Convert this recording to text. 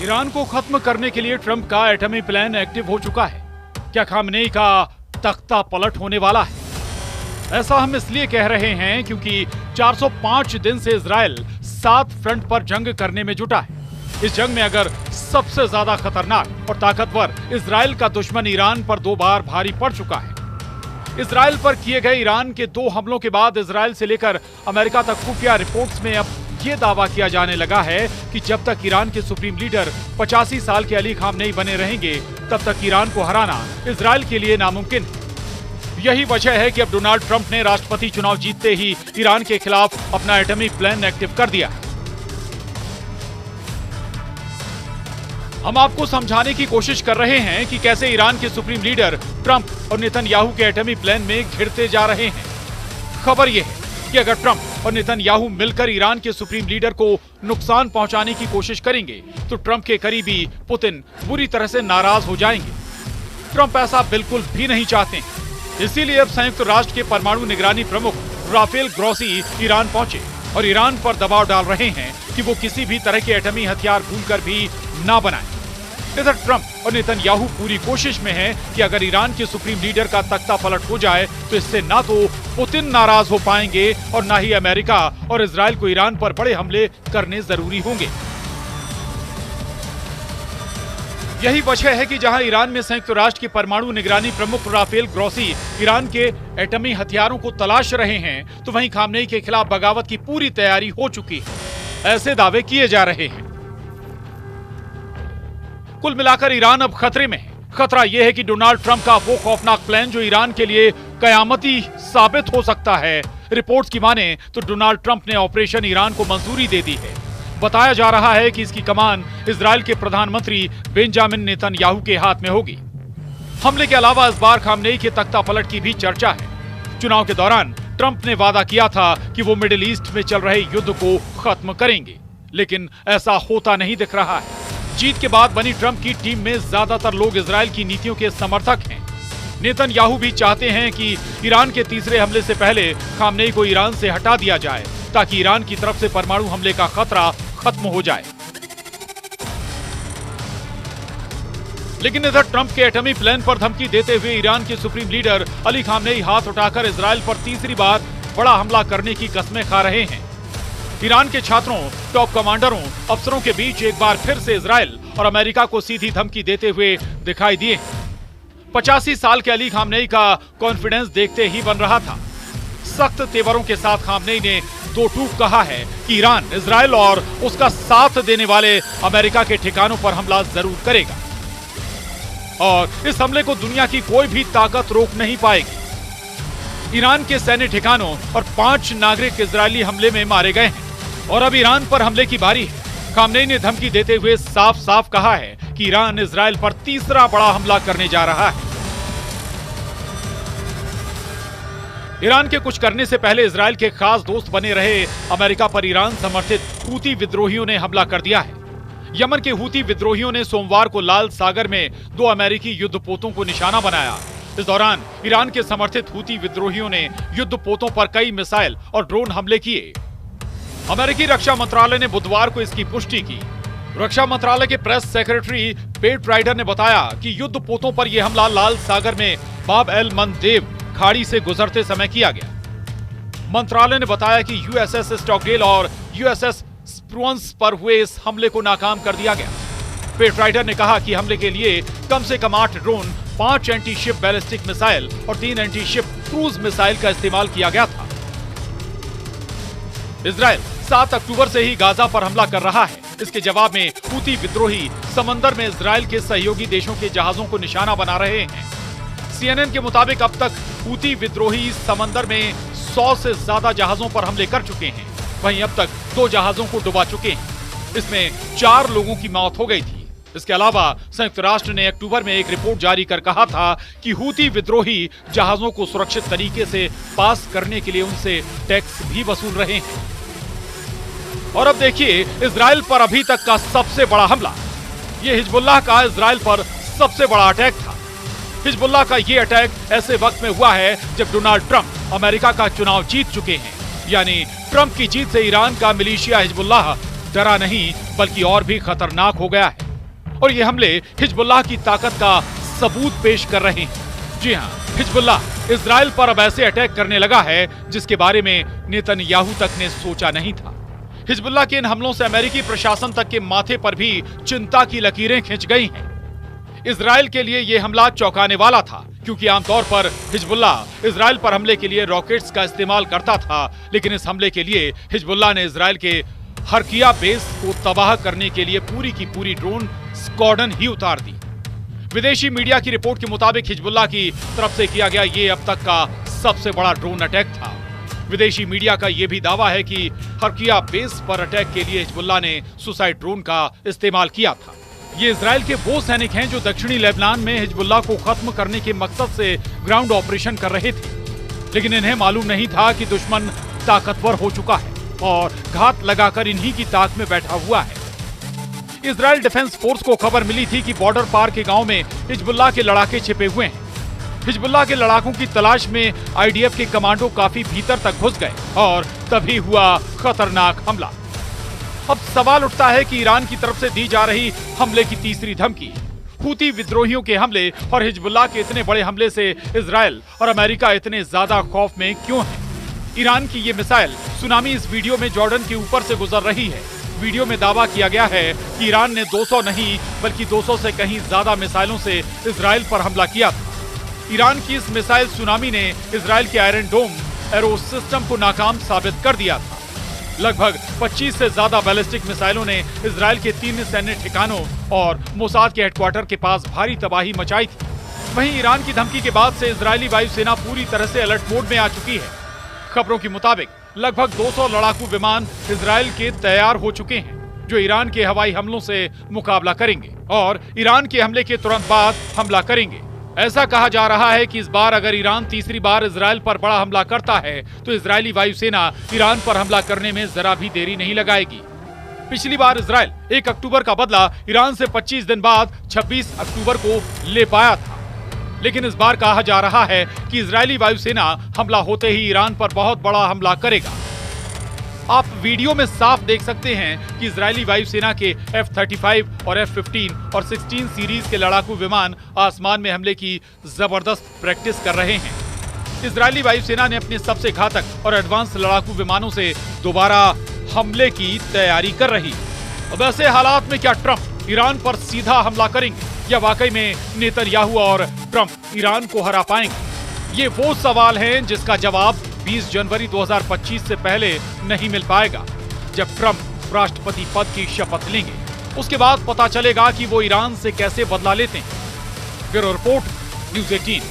Iran को खत्म करने के लिए ट्रंप का एटमी प्लान एक्टिव हो चुका है। क्या खामनेई का तख्ता पलट होने वाला है? ऐसा हम इसलिए कह रहे हैं क्योंकि 405 दिन से इजराइल 7 फ्रंट पर जंग करने में जुटा है। इस जंग में अगर सबसे ज्यादा खतरनाक और ताकतवर इजराइल का दुश्मन ईरान पर 2 बार भारी पड़ चुका है। इजराइल पर किए गए ईरान के 2 हमलों के बाद इजराइल से लेकर अमेरिका तक खुफिया रिपोर्ट्स में अब ये दावा किया जाने लगा है कि जब तक ईरान के सुप्रीम लीडर 85 साल के अली खामनेई बने रहेंगे, तब तक ईरान को हराना इजराइल के लिए नामुमकिन है। यही वजह है कि अब डोनाल्ड ट्रंप ने राष्ट्रपति चुनाव जीतते ही ईरान के खिलाफ अपना एटमी प्लान एक्टिव कर दिया है। हम आपको समझाने की कोशिश कर रहे हैं कि कैसे ईरान के सुप्रीम लीडर ट्रंप और नेतन्याहू के एटमी प्लान में घिरते जा रहे हैं। खबर यह है कि अगर ट्रंप और नेतन्याहू मिलकर ईरान के सुप्रीम लीडर को नुकसान पहुंचाने की कोशिश करेंगे तो ट्रंप के करीबी पुतिन बुरी तरह से नाराज हो जाएंगे। ट्रंप ऐसा बिल्कुल भी नहीं चाहते हैं। इसीलिए अब संयुक्त राष्ट्र के परमाणु निगरानी प्रमुख राफेल ग्रोसी ईरान पहुंचे और ईरान पर दबाव डाल रहे हैं कि वो किसी भी तरह के एटमी हथियार भूलकर भी ना बनाएं। इधर ट्रंप और नेतन्याहू पूरी कोशिश में हैं कि अगर ईरान के सुप्रीम लीडर का तख्ता पलट हो जाए तो इससे ना तो पुतिन नाराज हो पाएंगे और ना ही अमेरिका और इजराइल को ईरान पर बड़े हमले करने जरूरी होंगे। यही वजह है कि जहां ईरान में संयुक्त राष्ट्र के परमाणु निगरानी प्रमुख राफेल ग्रोसी ईरान के एटमी हथियारों को तलाश रहे हैं, तो वहीं खामनेई के खिलाफ बगावत की पूरी तैयारी हो चुकी है, ऐसे दावे किए जा रहे हैं। कुल मिलाकर ईरान अब खतरे में है। खतरा यह है कि डोनाल्ड ट्रंप का वो खौफनाक प्लान जो ईरान के लिए कयामती साबित हो सकता है। रिपोर्ट्स की माने तो डोनाल्ड ट्रंप ने ऑपरेशन ईरान को मंजूरी दे दी है। बताया जा रहा है कि इसकी कमान इजराइल के प्रधानमंत्री बेंजामिन नेतन्याहू के हाथ में होगी। हमले के अलावा इस बार खामनेई के तख्ता पलट की भी चर्चा है। चुनाव के दौरान ट्रंप ने वादा किया था कि वो मिडिल ईस्ट में चल रहे युद्ध को खत्म करेंगे, लेकिन ऐसा होता नहीं दिख रहा है। जीत के बाद बनी ट्रंप की टीम में ज्यादातर लोग इजराइल की नीतियों के समर्थक हैं। नेतन्याहू भी चाहते हैं कि ईरान के तीसरे हमले से पहले खामनेई को ईरान से हटा दिया जाए ताकि ईरान की तरफ से परमाणु हमले का खतरा खत्म हो जाए। लेकिन इधर ट्रंप के एटमी प्लान पर धमकी देते हुए ईरान के सुप्रीम लीडर अली खामनेई हाथ उठाकर इजराइल पर तीसरी बार बड़ा हमला करने की कस्में खा रहे हैं। ईरान के छात्रों, टॉप कमांडरों, अफसरों के बीच एक बार फिर से इजराइल और अमेरिका को सीधी धमकी देते हुए दिखाई दिए। 85 साल के अली खामनेई का कॉन्फिडेंस देखते ही बन रहा था। सख्त तेवरों के साथ खामनेई ने 2 टूक कहा है कि ईरान, इजराइल और उसका साथ देने वाले अमेरिका के ठिकानों पर हमला जरूर करेगा और इस हमले को दुनिया की कोई भी ताकत रोक नहीं पाएगी। ईरान के सैन्य ठिकानों और 5 नागरिक इजरायली हमले में मारे गए हैं और अब ईरान पर हमले की बारी है। खामनेई ने धमकी देते हुए साफ साफ कहा है कि ईरान इजराइल पर तीसरा बड़ा हमला करने जा रहा है। ईरान के कुछ करने से पहले इजराइल के खास दोस्त बने रहे अमेरिका पर ईरान समर्थित हूती विद्रोहियों ने हमला कर दिया है। यमन के हूती विद्रोहियों ने सोमवार को लाल सागर में 2 अमेरिकी युद्धपोतों को निशाना बनाया। इस दौरान ईरान के समर्थित हूती विद्रोहियों ने युद्धपोतों पर कई मिसाइल और ड्रोन हमले किए। अमेरिकी रक्षा मंत्रालय ने बुधवार को इसकी पुष्टि की। रक्षा मंत्रालय के प्रेस सेक्रेटरी पेट राइडर ने बताया कि युद्धपोतों पर यह हमला लाल सागर में बाब एल मंदेब खाड़ी से गुजरते समय किया गया। मंत्रालय ने बताया कि यूएसएस स्टॉकडेल और यूएसएस स्प्रुअन्स पर हुए इस हमले को नाकाम कर दिया गया। पेट राइडर ने कहा कि हमले के लिए कम से कम 8 drone, 5 anti ship ballistic missile और 3 एंटी शिप क्रूज मिसाइल का इस्तेमाल किया गया था। इजराइल 7 अक्टूबर से ही गाजा पर हमला कर रहा है। इसके जवाब में हूती विद्रोही समंदर में इजराइल के सहयोगी देशों के जहाजों को निशाना बना रहे हैं। CNN के मुताबिक अब तक हूती विद्रोही समंदर में 100 से ज्यादा जहाजों पर हमले कर चुके हैं। वहीं अब तक 2 जहाजों को डुबा चुके हैं। इसमें 4 लोगों की मौत हो गई थी। इसके अलावा संयुक्त राष्ट्र ने अक्टूबर में एक रिपोर्ट जारी कर कहा था कि हूती विद्रोही जहाजों को सुरक्षित तरीके से पास करने के लिए उनसे टैक्स भी वसूल रहे हैं। और अब देखिए इजराइल पर अभी तक का सबसे बड़ा हमला। यह हिजबुल्लाह का इजराइल पर सबसे बड़ा अटैक था। हिजबुल्लाह का यह अटैक ऐसे वक्त में हुआ है जब डोनाल्ड ट्रंप अमेरिका का चुनाव जीत चुके हैं। यानी ट्रंप की जीत से ईरान का मिलिशिया हिजबुल्लाह डरा नहीं बल्कि और भी खतरनाक हो गया है। और ये हमले हिजबुल्लाह की ताकत का सबूत पेश कर रहे हैं। जी हां, हिजबुल्लाह इजराइल पर अब ऐसे अटैक करने लगा है जिसके बारे में नेतन्याहू तक ने सोचा नहीं था। हिजबुल्लाह के इन हमलों से अमेरिकी प्रशासन तक के माथे पर भी चिंता की लकीरें खिंच गई हैं। इजराइल के लिए यह हमला चौंकाने वाला था, क्योंकि आमतौर पर हिजबुल्लाह इजराइल पर हमले के लिए रॉकेट्स का इस्तेमाल करता था, लेकिन इस हमले के लिए हिजबुल्लाह ने इजराइल के हरकिया बेस को तबाह करने के लिए पूरी की पूरी ड्रोन स्क्वाड्रन ही उतार दी। विदेशी मीडिया की रिपोर्ट के मुताबिक हिजबुल्लाह की तरफ से किया गया ये अब तक का सबसे बड़ा ड्रोन अटैक था। विदेशी मीडिया का यह भी दावा है कि हरकिया बेस पर अटैक के लिए हिजबुल्लाह ने सुसाइड ड्रोन का इस्तेमाल किया था। ये इजराइल के वो सैनिक हैं जो दक्षिणी लेबनान में हिजबुल्लाह को खत्म करने के मकसद से ग्राउंड ऑपरेशन कर रहे थे, लेकिन इन्हें मालूम नहीं था कि दुश्मन ताकतवर हो चुका है और घात लगाकर इन्हीं की ताक में बैठा हुआ है। इजराइल डिफेंस फोर्स को खबर मिली थी कि बॉर्डर पार के गांव में हिजबुल्लाह के लड़ाके छिपे हुए हैं। हिजबुल्लाह के लड़ाकों की तलाश में आईडीएफ के कमांडो काफी भीतर तक घुस गए और तभी हुआ खतरनाक हमला। अब सवाल उठता है कि ईरान की तरफ से दी जा रही हमले की तीसरी धमकी, हूती विद्रोहियों के हमले और हिजबुल्लाह के इतने बड़े हमले से इजराइल और अमेरिका इतने ज्यादा खौफ में क्यों है? ईरान की ये मिसाइल सुनामी इस वीडियो में जॉर्डन के ऊपर से गुजर रही है। वीडियो में दावा किया गया है कि ईरान ने 200 नहीं बल्कि 200 से कहीं ज्यादा मिसाइलों से इजराइल पर हमला किया था। ईरान की इस मिसाइल सुनामी ने इजराइल के आयरन डोम एरो सिस्टम को नाकाम साबित कर दिया था। लगभग 25 से ज्यादा बैलिस्टिक मिसाइलों ने इजराइल के 3 सैन्य ठिकानों और मोसाद के हेडक्वार्टर के पास भारी तबाही मचाई थी। वहीं ईरान की धमकी के बाद से इजरायली वायुसेना पूरी तरह से अलर्ट मोड में आ चुकी है। खबरों के मुताबिक लगभग 200 लड़ाकू विमान इजराइल के तैयार हो चुके हैं, जो ईरान के हवाई हमलों से मुकाबला करेंगे और ईरान के हमले के तुरंत बाद हमला करेंगे। ऐसा कहा जा रहा है कि इस बार अगर ईरान तीसरी बार इजराइल पर बड़ा हमला करता है तो इजरायली वायुसेना ईरान पर हमला करने में जरा भी देरी नहीं लगाएगी। पिछली बार इजराइल 1 अक्टूबर का बदला ईरान से 25 दिन बाद 26 अक्टूबर को ले पाया था, लेकिन इस बार कहा जा रहा है कि इजरायली वायुसेना हमला होते ही ईरान पर बहुत बड़ा हमला करेगा। आप वीडियो में साफ देख सकते हैं कि इजरायली वायुसेना के F-35 और F-15 और 16 सीरीज के लड़ाकू विमान आसमान में हमले की जबरदस्त प्रैक्टिस कर रहे हैं। इजरायली वायुसेना ने अपने सबसे घातक और एडवांस लड़ाकू विमानों से दोबारा हमले की तैयारी कर रही है। अब ऐसे हालात में क्या ट्रंप ईरान पर सीधा हमला करेंगे या वाकई में नेतन्याहू और ट्रंप ईरान को हरा पाएंगे? ये वो सवाल हैं जिसका जवाब 20 जनवरी 2025 से पहले नहीं मिल पाएगा, जब ट्रंप राष्ट्रपति पद की शपथ लेंगे। उसके बाद पता चलेगा कि वो ईरान से कैसे बदला लेते हैं। Bureau report, news 18।